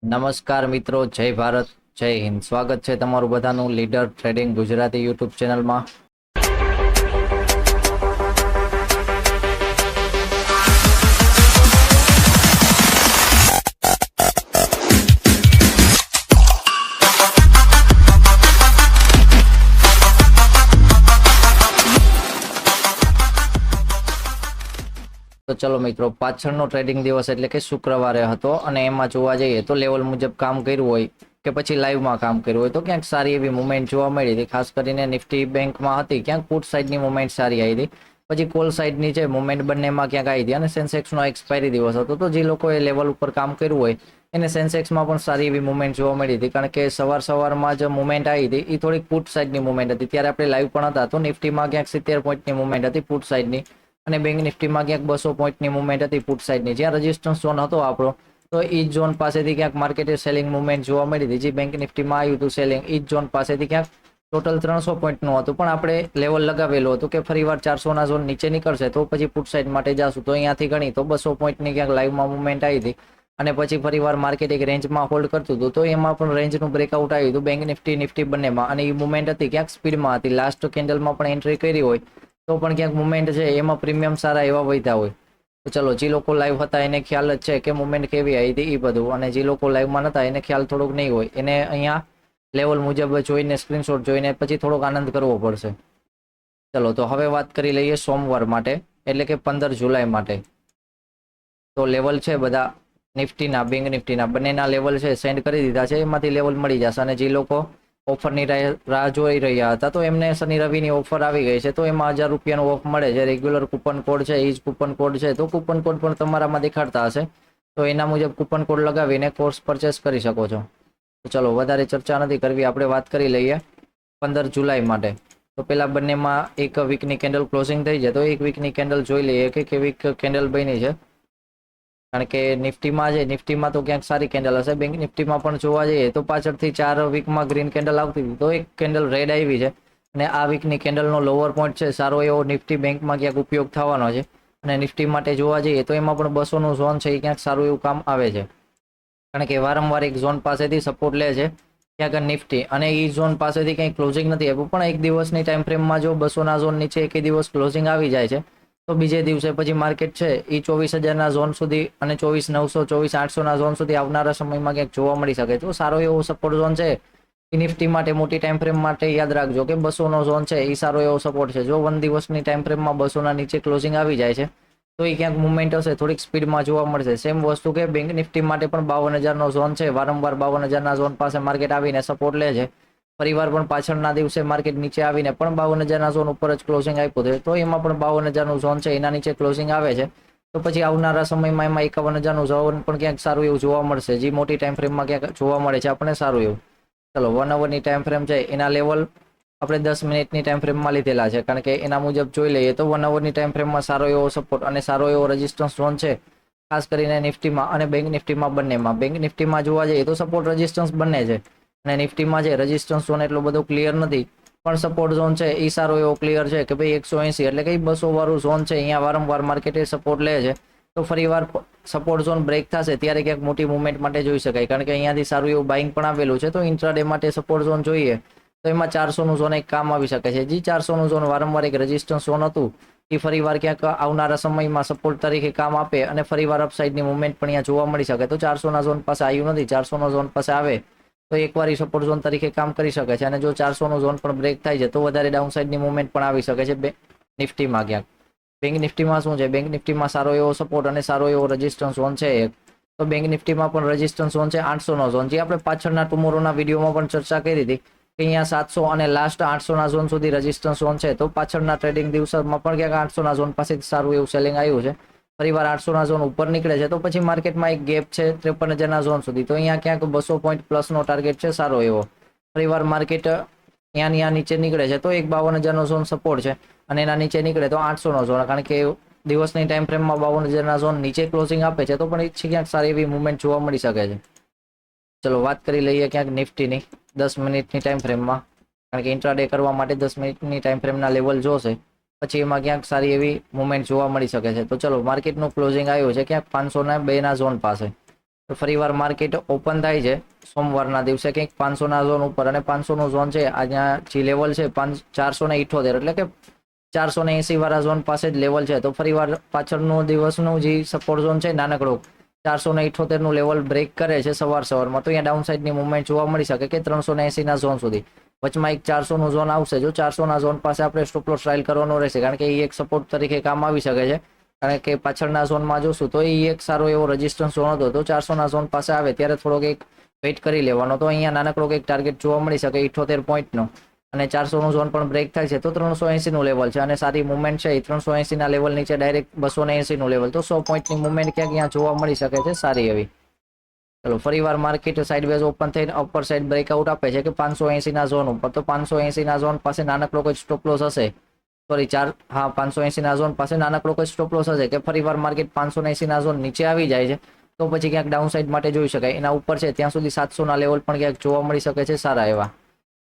નમસ્કાર મિત્રો, જય ભારત, જય હિન્દ. સ્વાગત છે તમારું બધાનું લીડર ટ્રેડિંગ ગુજરાતી યુટ્યુબ ચેનલમાં. તો ચલો મિત્રો, પાછળનો ટ્રેડિંગ દિવસ એટલે કે શુક્રવારે હતો અને એમાં જોવા જઈએ તો લેવલ મુજબ કામ કર્યું હોય કે પછી લાઈવમાં કામ કર્યું હોય તો ક્યાંક સારી એવી મુવમેન્ટ જોવા મળી હતી. ખાસ કરીને નિફ્ટી બેંકમાં હતી, ક્યાંક પુટ સાઈડની મુવમેન્ટ સારી આવી હતી. પછી કોલ સાઈડની છે મુવમેન્ટ બંનેમાં ક્યાંક આવી હતી અને સેન્સેક્સનો એક્સપાયરી દિવસ હતો, તો જે લોકોએ લેવલ ઉપર કામ કર્યું હોય એને સેન્સેક્સમાં પણ સારી એવી મુવમેન્ટ જોવા મળી હતી. કારણ કે સવારમાં જ મુવમેન્ટ આવી હતી એ થોડીક પુટ સાઈડની મુવમેન્ટ હતી. ત્યારે આપણે લાઈવ પણ હતા તો નિફ્ટીમાં ક્યાંક 70 પોઈન્ટની મુવમેન્ટ હતી પુટ સાઈડની અને બેંક નિફ્ટીમાં ક્યાંક 200 પોઈન્ટની મુવમેન્ટ હતી પુટ સાઈડની. જ્યાં રેઝિસ્ટન્સ ઝોન હતો આપણો, તો એ ઝોન પાસેથી ક્યાંક માર્કેટે સેલિંગ મુવમેન્ટ જોવા મળી હતી. જે બેંક નિફ્ટીમાં આવ્યું હતું સેલિંગ, એ ઝોન પાસેથી ક્યાંક ટોટલ 300 પોઈન્ટનું હતું, પણ આપણે લેવલ લગાવેલું હતું કે ફરીવાર 400ના ઝોન નીચે નીકળશે તો પછી પુટ સાઈડ માટે જાશું. તો અહીંયાથી ગણી તો 200 પોઈન્ટની ક્યાંક લાઈવમાં મુવમેન્ટ આવી હતી અને પછી ફરીવાર માર્કેટ એક રેન્જમાં હોલ્ડ કરતું હતું, તો એમાં પણ રેન્જનું બ્રેકઆઉટ આવ્યું હતું બેંક નિફ્ટી બંનેમાં. અને એ મુવમેન્ટ હતી ક્યાંક સ્પીડમાં હતી. લાસ્ટ કેન્ડલમાં પણ એન્ટ્રી કરી હોય તો પણ ક્યાંક મુવમેન્ટ છે એમાં પ્રીમિયમ સારા એવા વધ્યા હોય. તો ચલો, જે લોકો લાઈવ હતા એને ખ્યાલ જ છે કે મુવમેન્ટ કેવી આવી હતી એ બધું, અને જે લોકો લાઈવમાં નતા એને ખ્યાલ થોડોક નહીં હોય. એને અહીંયા લેવલ મુજબ જોઈને સ્ક્રીનશોટ જોઈને પછી થોડોક આનંદ કરવો પડશે. ચલો, તો હવે વાત કરી લઈએ સોમવાર માટે એટલે કે 15 જુલાઈ માટે. તો લેવલ છે બધા નિફ્ટીના, બેંક નિફ્ટીના બંનેના લેવલ છે સેન્ડ કરી દીધા છે. એમાંથી લેવલ મળી જશે. અને જે લોકો ઓફરની રાહ જોઈ રહ્યા હતા તો એમને શનિ રવિની ઓફર આવી ગઈ છે, તો એમાં 1000 રૂપિયાનો ઓફ મળે છે. રેગ્યુલર કૂપન કોડ છે એ જ કૂપન કોડ છે, તો કૂપન કોડ પણ તમારામાં દેખાડતા હશે, તો એના મુજબ કૂપન કોડ લગાવીને કોર્સ પરચેસ કરી શકો છો. તો ચલો, વધારે ચર્ચા નથી કરવી, આપણે વાત કરી લઈએ 15 જુલાઈ માટે. તો પેલા બંનેમાં એક વીકની કેન્ડલ ક્લોઝિંગ થઈ છે, તો એક વીકની કેન્ડલ જોઈ લઈએ કે કેવી કેન્ડલ બની છે. કારણ કે નિફ્ટીમાં તો ક્યાંક સારી કેન્ડલ હશે. બેંક નિફ્ટીમાં પણ જોવા જઈએ તો પાછળથી 4 વીકમાં ગ્રીન કેન્ડલ આવતી હતી, તો એક કેન્ડલ રેડ આવી છે. અને આ વીકની કેન્ડલનો લોઅર પોઈન્ટ છે સારો એવો નિફ્ટી બેંકમાં ક્યાંક ઉપયોગ થવાનો છે. અને નિફ્ટી માટે જોવા જઈએ તો એમાં પણ 200નું ઝોન છે એ ક્યાંક સારું એવું કામ આવે છે. કારણ કે વારંવાર એક ઝોન પાસેથી સપોર્ટ લે છે ક્યાંક નિફ્ટી, અને એ ઝોન પાસેથી કંઈ ક્લોઝિંગ નથી આપ્યું. પણ એક દિવસની ટાઈમ ફ્રેમમાં જો 200ના ઝોન નીચે એક દિવસ ક્લોઝિંગ આવી જાય છે તો બીજે દિવસે પછી માર્કેટ છે એ 24,000ના ઝોન સુધી અને 24,900 24,800ના ઝોન સુધી આવનારા સમયમાં ક્યાંક જોવા મળી શકે. તો સારો એવો સપોર્ટ ઝોન છે નિફ્ટી માટે. મોટી ટાઈમ ફ્રેમ માટે યાદ રાખજો કે 200નો ઝોન છે એ સારો એવો સપોર્ટ છે. જો 1 દિવસની ટાઈમ ફ્રેમમાં 200ના નીચે ક્લોઝિંગ આવી જાય છે તો એ ક્યાંક મુવમેન્ટ હશે, થોડીક સ્પીડમાં જોવા મળશે. સેમ વસ્તુ કે બેંક નિફ્ટી માટે પણ 52,000નો ઝોન છે. વારંવાર 52,000ના ઝોન પાસે માર્કેટ આવીને સપોર્ટ લે છે. ફરીવાર પણ પાછળના દિવસે માર્કેટ નીચે આવીને પણ 52,000ના ઝોન ઉપર જ ક્લોઝિંગ આપ્યું છે, તો એમાં પણ 52,000નું ઝોન છે એના નીચે ક્લોઝિંગ આવે છે તો પછી આવનારા સમયમાં એમાં 51,000નું ઝોન પણ ક્યાંક સારું એવું જોવા મળશે, જે મોટી ટાઈમ ફ્રેમમાં ક્યાંક જોવા મળે છે આપણને સારું એવું. ચલો, 1 અવરની ટાઈમ ફ્રેમ છે એના લેવલ આપણે 10 મિનિટની ટાઈમ ફ્રેમમાં લીધેલા છે. કારણ કે એના મુજબ જોઈ લઈએ તો 1 અવરની ટાઈમ ફ્રેમમાં સારો એવો સપોર્ટ અને સારો એવો રેઝિસ્ટન્સ ઝોન છે, ખાસ કરીને નિફ્ટીમાં અને બેંક નિફ્ટીમાં બંનેમાં. બેંક નિફ્ટીમાં જોવા જઈએ તો સપોર્ટ રેઝિસ્ટન્સ બંને છે, અને નિફ્ટીમાં જે રેઝિસ્ટન્સ ઝોન એટલો બધો ક્લિયર નથી, પણ સપોર્ટ ઝોન છે એ સારો એવો ક્લિયર છે કે ભાઈ 180 એટલે કે 200 વાળું ઝોન છે. અહીંયા વારંવાર માર્કેટે સપોર્ટ લે છે, તો ફરીવાર સપોર્ટ ઝોન બ્રેક થશે ત્યારે ક્યાંક મોટી મુવમેન્ટ માટે જોઈ શકાય. કારણ કે અહીંયાથી સારું એવું બાઇંગ પણ આવેલું છે, તો ઇન્ટ્રાડે માટે સપોર્ટ ઝોન જોઈએ તો એમાં 400નું ઝોન એક કામ આવી શકે છે. જે 400નું ઝોન વારંવાર એક રેઝિસ્ટન્સ ઝોન હતું એ ફરીવાર ક્યાંક આવનારા સમયમાં સપોર્ટ તરીકે કામ આપે અને ફરીવાર અપસાઇડની મુવમેન્ટ પણ અહીંયા જોવા મળી શકે. તો 400ના ઝોન પાસે આવ્યું નથી, 400નો ઝોન પાસે આવે તો એકવાર સપોર્ટ ઝોન તરીકે કામ કરી શકે છે. અને જો 400નું ઝોન પણ બ્રેક થાય છે તો વધારે ડાઉનસાઇડની મુવમેન્ટ પણ આવી શકે છે નિફ્ટીમાં ક્યાંક. બેંક નિફ્ટીમાં શું છે, બેંક નિફ્ટીમાં સારો એવો સપોર્ટ અને સારો એવો રેઝિસ્ટન્સ ઝોન છે એક. તો બેંક નિફ્ટીમાં પણ રેઝિસ્ટન્સ ઝોન છે 800નો ઝોન, જે આપણે પાછળના ટુમોરોના વિડીયોમાં પણ ચર્ચા કરી હતી કે અહીંયા 700 અને લાસ્ટ 800ના ઝોન સુધી રેઝિસ્ટન્સ ઝોન છે. તો પાછળના ટ્રેડિંગ દિવસોમાં પણ ક્યાંક 800ના ઝોન પાસે સારું એવું સેલિંગ આવ્યું છે. ફરીવાર 800ના ઝોન ઉપર નીકળે છે તો પછી માર્કેટમાં એક ગેપ છે 53,000ના ઝોન સુધી, તો અહીંયા ક્યાંક 200 પોઈન્ટ પ્લસનો ટાર્ગેટ છે સારો એવો. ફરીવાર માર્કેટ અહીંયા નીચે નીકળે છે તો એક 52,000નો ઝોન સપોર્ટ છે, અને એના નીચે નીકળે તો 800નો ઝોન. કારણ કે દિવસની ટાઈમ ફ્રેમમાં 52,000ના ઝોન નીચે ક્લોઝિંગ આપે છે તો પણ ક્યાંક સારી એવી મુવમેન્ટ જોવા મળી શકે છે. ચલો, વાત કરી લઈએ ક્યાંક નિફ્ટીની 10 મિનિટની ટાઈમ ફ્રેમમાં. કારણ કે ઇન્ટ્રાડે કરવા માટે 10 મિનિટની ટાઈમ ફ્રેમના લેવલ જોશે, પછી એમાં ક્યાંક સારી એવી મુવમેન્ટ જોવા મળી શકે છે. તો ચલો, માર્કેટનું ક્લોઝિંગ આવ્યું છે ક્યાંક 502ના ઝોન પાસે. તો ફરીવાર માર્કેટ ઓપન થાય છે સોમવારના દિવસે કંઈક 500ના ઝોન ઉપર, અને 500નો ઝોન છે અહીંયા જે લેવલ છે 478, એટલે કે 480 વાળા ઝોન પાસે જ લેવલ છે. તો ફરીવાર પાછળનો દિવસનું જે સપોર્ટ ઝોન છે નાનકડો 478 નું લેવલ બ્રેક કરે છે સવારમાં, તો અહીંયા ડાઉન સાઈડની મુવમેન્ટ જોવા મળી શકે કે 380 ના ઝોન સુધી. વચમાં એક 400 નું ઝોન આવશે, જો 400 ના ઝોન પાસે આપણે સ્ટોપ લોસ ટ્રાયલ કરવાનો રહેશે, કારણ કે એ એક સપોર્ટ તરીકે કામ આવી શકે છે. કારણ કે પાછળના ઝોનમાં જોશું તો એ એક સારો એવો રેઝિસ્ટન્સ ઝોન હતો, તો 400 ના ઝોન પાસે આવે ત્યારે થોડોક એક વેઇટ કરી લેવાનો. તો અહીંયા નાનકડો એક ટાર્ગેટ જોવા મળી શકે 78 પોઈન્ટનો, અને 400 નું ઝોન પણ બ્રેક થાય છે તો 380 નું લેવલ છે, અને સારી મુવમેન્ટ છે 380 ના લેવલ નીચે ડાયરેક્ટ 280 નું લેવલ, તો 100 પોઈન્ટની મુવમેન્ટ ક્યાંક અહીંયા જોવા મળી શકે છે સારી એવી. ચલો ફરીવાર માર્કેટ સાઇડવેઝ ઓપન થઈને અપર સાઇડ બ્રેકઆઉટ આપે છે કે 580 ના ઝોન ઉપર, તો 580 ના ઝોન પાસે નાનકડો કોઈ સ્ટોપ લોસ હશે, સોરી 580 ના ઝોન પાસે નાનકડો કોઈ સ્ટોપ લોસ હશે કે ફરીવાર માર્કેટ 580 ના ઝોન નીચે આવી જાય છે તો પછી ક્યાંક ડાઉન સાઇડ માટે જોઈ શકાય. એના ઉપર છે ત્યાં સુધી 700 ના લેવલ પણ ક્યાંક જોવા મળી શકે છે સારા એવા.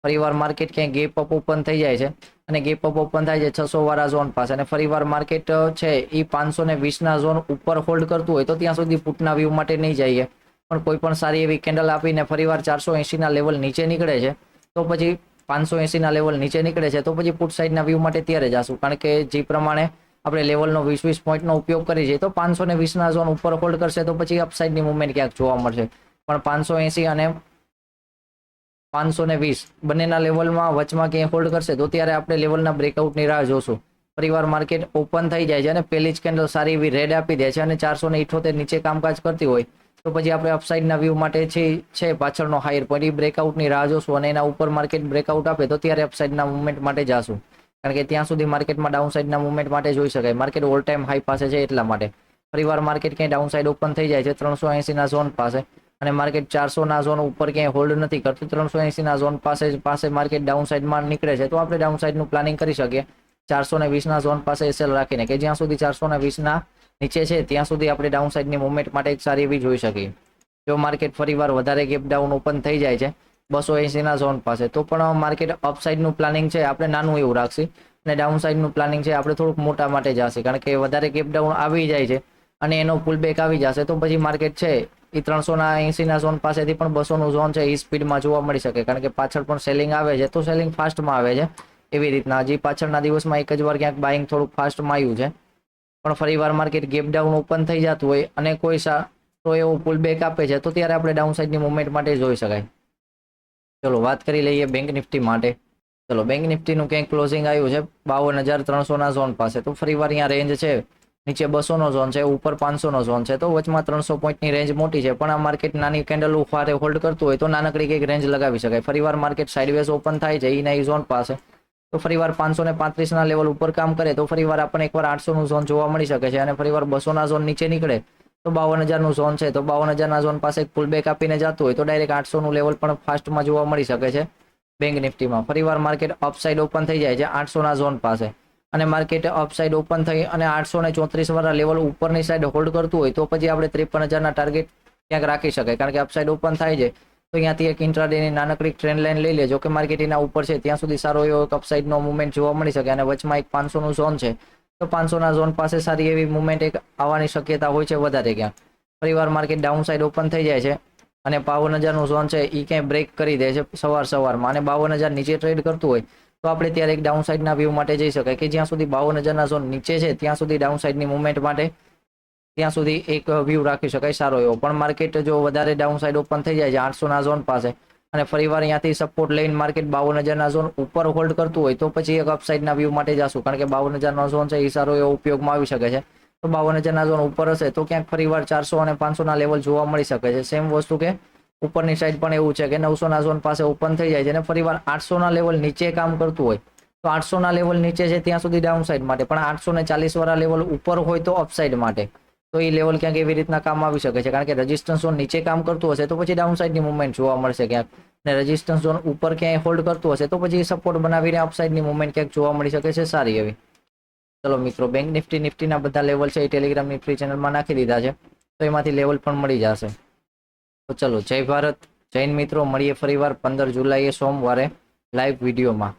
ફરીવાર માર્કેટ ક્યાંક ગેપ અપ ઓપન થઈ જાય છે, અને ગેપ અપ ઓપન થાય છે 600 વાળા ઝોન પાસે, અને ફરીવાર માર્કેટ છે એ 520 ના ઝોન ઉપર હોલ્ડ કરતું હોય તો ત્યાં સુધી પુટના વ્યૂ માટે નહીં જઈએ, પણ કોઈ પણ સારી એવી કેન્ડલ આપીને ફરીવાર 480 ના લેવલ નીચે નીકળે છે તો પછી 580 ના લેવલ નીચે નીકળે છે તો પછી પુટ સાઈડના વ્યૂ માટે ત્યારે જશું, કારણ કે જે પ્રમાણે આપણે લેવલનો 20-20 પોઈન્ટનો ઉપયોગ કરી છે તો 520 ના ઝોન ઉપર હોલ્ડ કરશે તો પછી અપસાઇડની મુવમેન્ટ ક્યાંક જોવા મળશે. પણ 580 અને 520 બંનેના લેવલમાં વચમાં ક્યાંય હોલ્ડ કરશે તો ત્યારે આપણે લેવલના બ્રેકઆઉટની રાહ જોશું. ફરીવાર માર્કેટ ઓપન થઈ જાય છે અને પહેલી જ કેન્ડલ સારી એવી રેડ આપી દે છે અને 478 નીચે કામકાજ કરતી હોય તો પછી આપણે અપસાઇડના વ્યૂ માટે છે પાછળનો હાયર પોઈન્ટ એ બ્રેકઆઉટની રાહ જોશું, અને એના ઉપર માર્કેટ બ્રેકઆઉટ આપે તો ત્યારે અપસાઇડના મુવમેન્ટ માટે જાશું, કારણ કે ત્યાં સુધી માર્કેટમાં ડાઉન સાઇડના મુવમેન્ટ માટે જોઈ શકાય. માર્કેટ ઓલ ટાઈમ હાઈ પાસે છે એટલા માટે. ફરીવાર માર્કેટ ક્યાંય ડાઉન સાઇડ ઓપન થઈ જાય છે 380 ના ઝોન પાસે, અને માર્કેટ 400 ના ઝોન ઉપર ક્યાંય હોલ્ડ નથી કરતું, 380 ના ઝોન પાસે માર્કેટ ડાઉન સાઇડમાં નીકળે છે તો આપણે ડાઉન સાઇડનું પ્લાનિંગ કરી શકીએ 420 ના ઝોન પાસે એસએલ રાખીને, કે જ્યાં સુધી 420 ના નીચે છે ત્યાં સુધી આપણે ડાઉન સાઇડની મુવમેન્ટ માટે એક સારી એવી જોઈ શકીએ. જો માર્કેટ ફરીવાર વધારે ગેપ ડાઉન ઓપન થઈ જાય છે 280 ના ઝોન પાસે તો પણ માર્કેટ અપસાઇડનું પ્લાનિંગ છે આપણે નાનું એવું રાખશે, અને ડાઉન સાઇડનું પ્લાનિંગ છે આપણે થોડુંક મોટા માટે જશે, કારણ કે વધારે ગેપ ડાઉન આવી જાય છે અને એનો પુલ બેક આવી જશે તો પછી માર્કેટ છે એ 380 ના ઝોન પાસેથી પણ 200 નું ઝોન છે એ સ્પીડમાં જોવા મળી શકે, કારણ કે પાછળ પણ સેલિંગ આવે છે તો સેલિંગ ફાસ્ટમાં આવે છે. એવી રીતના હજી પાછળના દિવસમાં એક જ વાર ક્યાંક બાઇંગ થોડુંક ફાસ્ટમાં આવ્યું છે, પણ ફરીવાર માર્કેટ ગેપ ડાઉન ઓપન થઈ જતું હોય અને કોઈ તો એવો પુલ બેક આપે છે તો ત્યારે આપણે ડાઉન સાઇડની મુવમેન્ટ માટે જોઈ શકાય. ચલો વાત કરી લઈએ બેંક નિફ્ટી માટે. ચલો બેંક નિફ્ટીનું ક્યાંક ક્લોઝિંગ આવ્યું છે 52,300 ના ઝોન પાસે, તો ફરીવાર અહીંયા રેન્જ છે નીચે 200 નો ઝોન છે, ઉપર 500 નો ઝોન છે, તો વચમાં 300 પોઈન્ટની રેન્જ મોટી છે, પણ આ માર્કેટ નાની કેન્ડલ ઉફારે હોલ્ડ કરતું હોય તો નાનકડી કંઈક રેન્જ લગાવી શકાય. ફરીવાર માર્કેટ સાઇડવેઝ ઓપન થાય છે એના ઝોન પાસે, તો ફરીવાર 535 ના લેવલ ઉપર કામ કરે તો ફરીવાર આપણને એકવાર 800 નું ઝોન જોવા મળી શકે છે, અને ફરીવાર 200 ના ઝોન નીચે નીકળે તો 52,000 નું ઝોન છે, તો 52,000 ના ઝોન પાસે પુલ બેક આપીને જતું હોય તો ડાયરેક્ટ 800 નું લેવલ પણ ફાસ્ટમાં જોવા મળી શકે છે બેંક નિફ્ટીમાં. ફરીવાર માર્કેટ અપસાઇડ ઓપન થઈ જાય છે 800 ના ઝોન પાસે, અને માર્કેટ અપસાઇડ ઓપન થઈ અને 834 વાળા લેવલ ઉપરની સાઈડ હોલ્ડ કરતું હોય તો પછી આપણે 53,000 ના ટાર્ગેટ ક્યાંક રાખી શકાય, કારણ કે અપસાઇડ ઓપન થાય છે તો અહીંયાથી એક ઇન્ટ્રાડેની નાનકડી ટ્રેન્ડ લાઈન લઈ લેજો કે માર્કેટ એના ઉપર છે ત્યાં સુધી સારો એવો એક અપસાઇડનો મુવમેન્ટ જોવા મળી શકે, અને વચમાં એક 500 નું ઝોન છે તો 500 ના ઝોન પાસે સારી એવી મુવમેન્ટ એક આવવાની શક્યતા હોય છે વધારે ક્યાંક. ફરીવાર માર્કેટ ડાઉન સાઈડ ઓપન થઈ જાય છે અને 52,000 નું ઝોન છે એ ક્યાંય બ્રેક કરી દે છે સવારમાં, અને 52,000 નીચે ટ્રેડ કરતું હોય તો આપણે ત્યારે એક ડાઉન સાઈડના વ્યૂ માટે જઈ શકાય કે જ્યાં સુધી 52,000 ના ઝોન નીચે છે ત્યાં સુધી ડાઉન સાઈડની મુવમેન્ટ માટે ત્યાં સુધી એક વ્યૂ રાખી શકાય સારો એવો. પણ માર્કેટ જો વધારે ડાઉન સાઈડ ઓપન થઈ જાય છે 800 ના ઝોન પાસે, અને ફરીવાર અહીંયાથી સપોર્ટ લઈને માર્કેટ 52,000 ના ઝોન ઉપર હોલ્ડ કરતું હોય તો પછી એક અપસાઇડના વ્યૂ માટે જશું, કારણ કે 52,000 નો ઝોન છે એ સારો એવો ઉપયોગમાં આવી શકે છે. તો 52,000 ના ઝોન ઉપર હશે તો ક્યાંક ફરીવાર 400 અને 500 ના લેવલ જોવા મળી શકે છે. સેમ વસ્તુ કે ઉપરની સાઈડ પણ એવું છે કે 900 ના ઝોન પાસે ઓપન થઈ જાય છે અને ફરીવાર 800 ના લેવલ નીચે કામ કરતું હોય તો 800 ના લેવલ નીચે છે ત્યાં સુધી ડાઉન સાઈડ માટે, પણ 840 વાળા લેવલ ઉપર હોય તો અપસાઇડ માટે, તો એ લેવલ ક્યાંક એવી રીતના કામ આવી શકે છે, કારણ કે રેઝિસ્ટન્સ ઝોન નીચે કામ કરતું હશે તો પછી ડાઉન સાઈડની મુવમેન્ટ જોવા મળશે ક્યાંક, અને રેઝિસ્ટન્સ ઝોન ઉપર ક્યાંય હોલ્ડ કરતું હશે તો પછી સપોર્ટ બનાવીને અપસાઇડની મુવમેન્ટ ક્યાંક જોવા મળી શકે છે સારી એવી. ચલો મિત્રો, બેંક નિફ્ટીના બધા લેવલ છે એ ટેલિગ્રામની ફ્રી ચેનલમાં નાખી દીધા છે, તો એમાંથી લેવલ પણ મળી જશે. તો ચલો, જય ભારત, જૈન મિત્રો, મળીએ ફરીવાર 15 જુલાઈએ સોમવારે લાઈવ વિડીયોમાં.